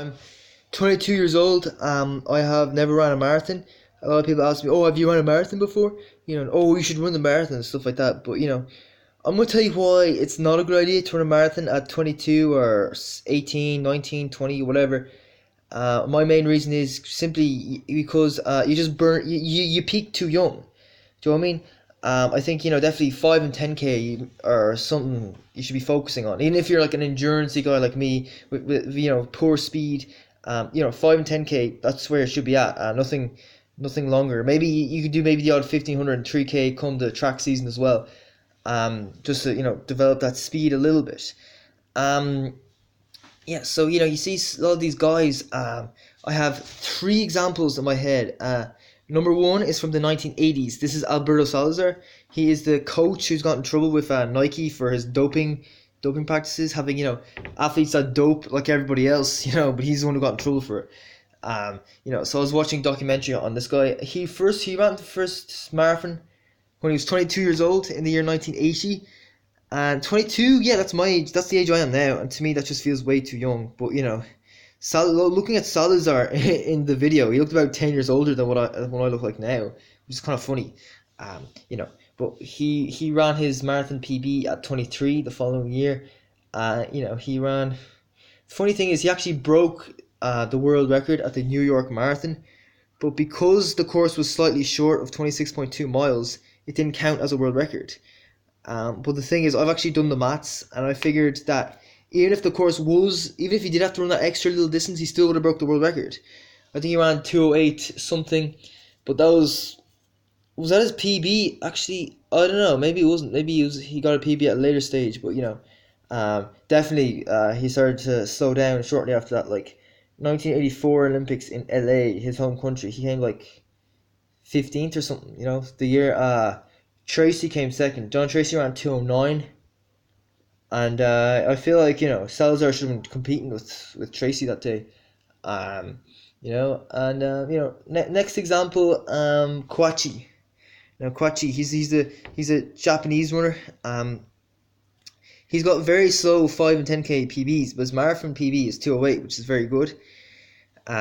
I'm 22 years old. I have never run a marathon. A lot of people ask me, "Oh, have you run a marathon before?" "Oh, you should run the marathon," and stuff like that. But I'm gonna tell you why it's not a good idea to run a marathon at 22 or 18, 19, 20, whatever. My main reason is simply because you just you peak too young. Do you know what I mean? I think definitely 5 and 10K are something you should be focusing on. Even if you're like an endurance guy like me with poor speed, 5 and 10K, that's where it should be at. Nothing longer. Maybe you could do maybe the odd 1500 and 3K come the track season as well. Just to develop that speed a little bit. Um, yeah, so you see a lot of these guys. I have three examples in my head. Number one is from the 1980s. This is Alberto Salazar. He is the coach who's got in trouble with Nike for his doping practices, having athletes that dope like everybody else, but he's the one who got in trouble for it. So I was watching a documentary on this guy. He ran the first marathon when he was 22 years old in the year 1980. And 22, yeah, that's my age. That's the age I am now. And to me, that just feels way too young. But looking at Salazar in the video, he looked about 10 years older than what I look like now, which is kind of funny. Um, you know, but he ran his marathon PB at 23 the following year. He ran. Funny thing is, he actually broke the world record at the New York Marathon, but because the course was slightly short of 26.2 miles, it didn't count as a world record. But the thing is, I've actually done the maths, and I figured that even if he did have to run that extra little distance, he still would have broke the world record. I think he ran 2:08 something, but was that his PB? Actually, I don't know. Maybe it wasn't. Maybe he got a PB at a later stage, but definitely he started to slow down shortly after that. Like 1984 Olympics in LA, his home country, he came like 15th or something. The year Tracy came second. John Tracy ran 2:09. And I feel like Salazar should have been competing with Tracy that day. Next example, Kwachi. Now Kwachi, he's a Japanese runner. He's got very slow 5 and 10K PBs, but his marathon PB is 2:08, which is very good.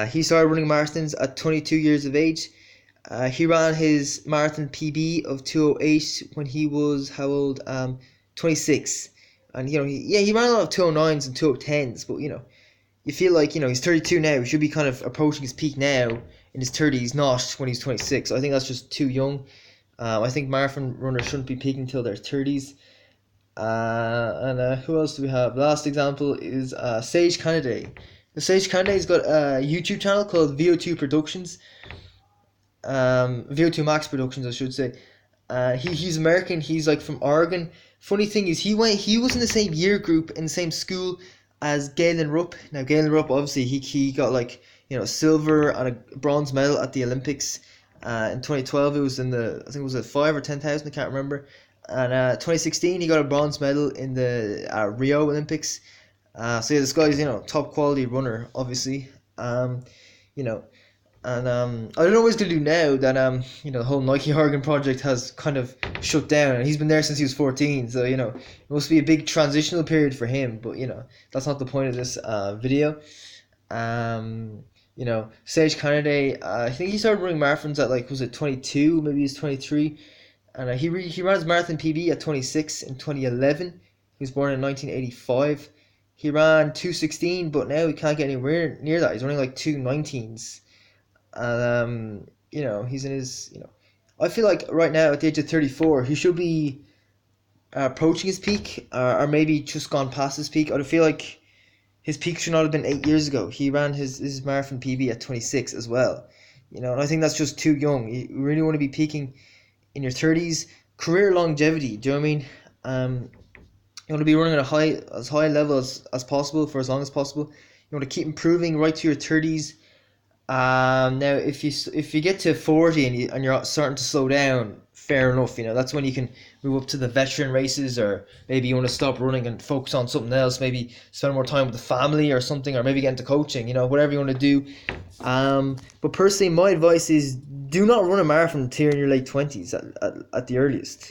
He started running marathons at 22 years of age. He ran his marathon PB of 2:08 when he was how old? 26. And he ran a lot of 2:09s and 2:10s, but you feel like he's 32 now. He should be kind of approaching his peak now in his 30s, not when he's 26. So I think that's just too young. I think marathon runners shouldn't be peaking until their 30s. Who else do we have? Last example is Sage Kennedy. Sage Kennedy's got a YouTube channel called VO2 Productions. VO2 Max Productions, I should say. He's American. He's like from Oregon. Funny thing is, he was in the same year group in the same school as Galen Rupp. Now Galen Rupp, obviously he got like silver and a bronze medal at the Olympics. In 2012 it was I think it was at 5 or 10,000, I can't remember. And 2016 he got a bronze medal in the Rio Olympics. So yeah, this guy's top quality runner, obviously. You know And I don't know what he's gonna do now that the whole Nike Oregon project has kind of shut down, and he's been there since he was 14. So it must be a big transitional period for him. But that's not the point of this video. Sage Kennedy, I think he started running marathons at like, was it 22? Maybe he's 23, and he ran his marathon PB at 26 in 2011. He was born in 1985. He ran 2:16, but now he can't get anywhere near that. He's running like 2:19s. And he's in his I feel like right now at the age of 34 he should be approaching his peak, or maybe just gone past his peak. I feel like his peak should not have been 8 years ago. He ran his marathon PB at 26 as well, and I think that's just too young. You really want to be peaking in your 30s. Career longevity, do you know what I mean? You want to be running at as high level as possible for as long as possible. You want to keep improving right to your 30s. Now, if you get to 40 and you're starting to slow down, fair enough. That's when you can move up to the veteran races, or maybe you want to stop running and focus on something else. Maybe spend more time with the family or something, or maybe get into coaching. Whatever you want to do. But personally, my advice is do not run a marathon until you're in your late 20s at the earliest.